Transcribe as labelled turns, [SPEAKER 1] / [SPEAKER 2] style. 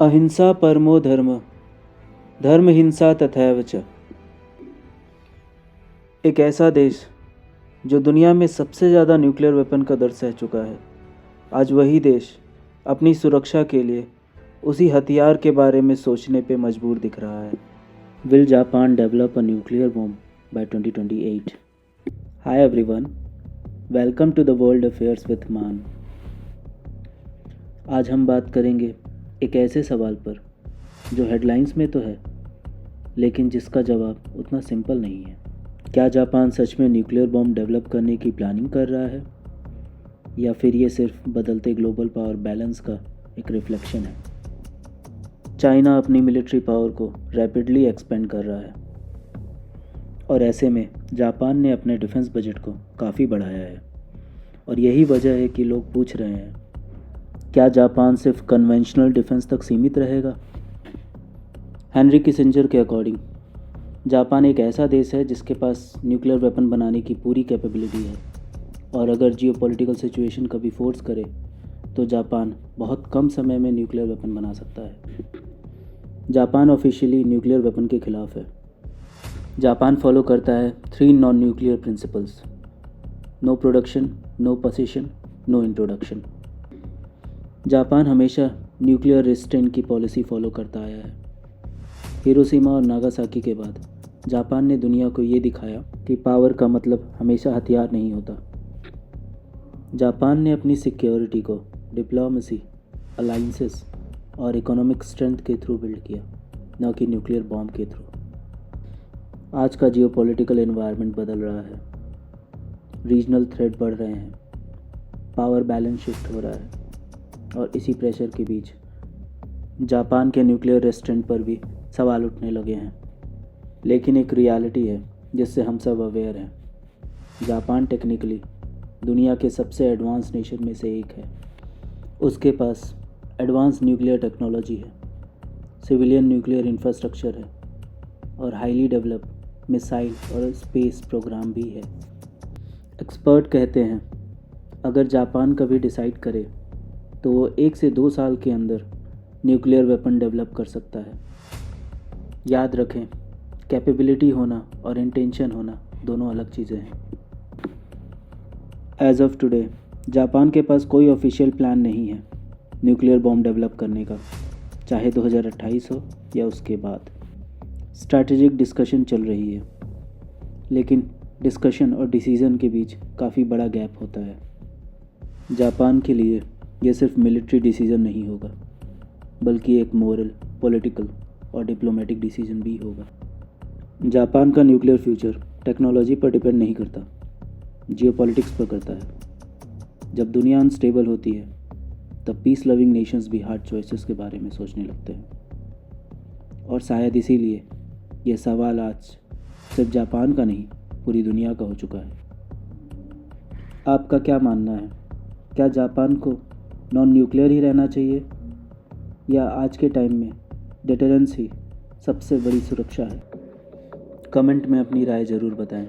[SPEAKER 1] अहिंसा परमो धर्म, धर्म हिंसा तथैव च। एक ऐसा देश जो दुनिया में सबसे ज़्यादा न्यूक्लियर वेपन का दर्द सह चुका है, आज वही देश अपनी सुरक्षा के लिए उसी हथियार के बारे में सोचने पे मजबूर दिख रहा है। Will Japan develop a nuclear bomb by 2028? Hi everyone, welcome to the World Affairs with मान। आज हम बात करेंगे एक ऐसे सवाल पर जो हेडलाइंस में तो है, लेकिन जिसका जवाब उतना सिंपल नहीं है। क्या जापान सच में न्यूक्लियर बॉम्ब डेवलप करने की प्लानिंग कर रहा है, या फिर ये सिर्फ बदलते ग्लोबल पावर बैलेंस का एक रिफ्लेक्शन है? चाइना अपनी मिलिट्री पावर को रैपिडली एक्सपेंड कर रहा है, और ऐसे में जापान ने अपने डिफेंस बजट को काफ़ी बढ़ाया है। और यही वजह है कि लोग पूछ रहे हैं, क्या जापान सिर्फ कन्वेंशनल डिफेंस तक सीमित रहेगा? हेनरी किसिंजर के अकॉर्डिंग जापान एक ऐसा देश है जिसके पास न्यूक्लियर वेपन बनाने की पूरी कैपेबिलिटी है, और अगर जियोपॉलिटिकल सिचुएशन कभी फोर्स करे तो जापान बहुत कम समय में न्यूक्लियर वेपन बना सकता है। जापान ऑफिशियली न्यूक्लियर वेपन के खिलाफ है। जापान फॉलो करता है 3 non nuclear principles: no production, no possession, no introduction. Japan हमेशा न्यूक्लियर रिस्ट्रेंट की पॉलिसी फॉलो करता आया है। हिरोशिमा और नागासाकी के बाद जापान ने दुनिया को ये दिखाया कि पावर का मतलब हमेशा हथियार नहीं होता। जापान ने अपनी सिक्योरिटी को डिप्लोमेसी, अलाइंसेस और इकोनॉमिक स्ट्रेंथ के थ्रू बिल्ड किया, न कि न्यूक्लियर बॉम्ब के थ्रू। आज का जियोपॉलिटिकल एनवायरनमेंट बदल रहा है, रीजनल थ्रेट बढ़ रहे हैं, पावर बैलेंस शिफ्ट हो रहा है, और इसी प्रेशर के बीच जापान के न्यूक्लियर रेस्ट्रेंट पर भी सवाल उठने लगे हैं। लेकिन एक रियलिटी है जिससे हम सब अवेयर हैं। जापान टेक्निकली दुनिया के सबसे एडवांस नेशन में से एक है। उसके पास एडवांस न्यूक्लियर टेक्नोलॉजी है, सिविलियन न्यूक्लियर इंफ्रास्ट्रक्चर है, और हाईली डेवलप्ड मिसाइल और स्पेस प्रोग्राम भी है। एक्सपर्ट कहते हैं अगर जापान कभी डिसाइड करे तो वो 1 से 2 साल के अंदर न्यूक्लियर वेपन डेवलप कर सकता है। याद रखें, कैपेबिलिटी होना और इंटेंशन होना दोनों अलग चीज़ें हैं। एज ऑफ टुडे जापान के पास कोई ऑफिशियल प्लान नहीं है न्यूक्लियर बॉम्ब डेवलप करने का, चाहे 2028 हो या उसके बाद। स्ट्रैटेजिक डिस्कशन चल रही है, लेकिन डिस्कशन और डिसीज़न के बीच काफ़ी बड़ा गैप होता है। जापान के लिए यह सिर्फ मिलिट्री डिसीज़न नहीं होगा, बल्कि एक मोरल, पॉलिटिकल और डिप्लोमेटिक डिसीजन भी होगा। जापान का न्यूक्लियर फ्यूचर टेक्नोलॉजी पर डिपेंड नहीं करता, जियोपॉलिटिक्स पर करता है। जब दुनिया अनस्टेबल होती है तब पीस लविंग नेशंस भी हार्ड चॉइसेस के बारे में सोचने लगते हैं, और शायद इसीलिए यह सवाल आज सिर्फ जापान का नहीं, पूरी दुनिया का हो चुका है। आपका क्या मानना है? क्या जापान को नॉन न्यूक्लियर ही रहना चाहिए, या आज के टाइम में डिटरेंस ही सबसे बड़ी सुरक्षा है? कमेंट में अपनी राय ज़रूर बताएं।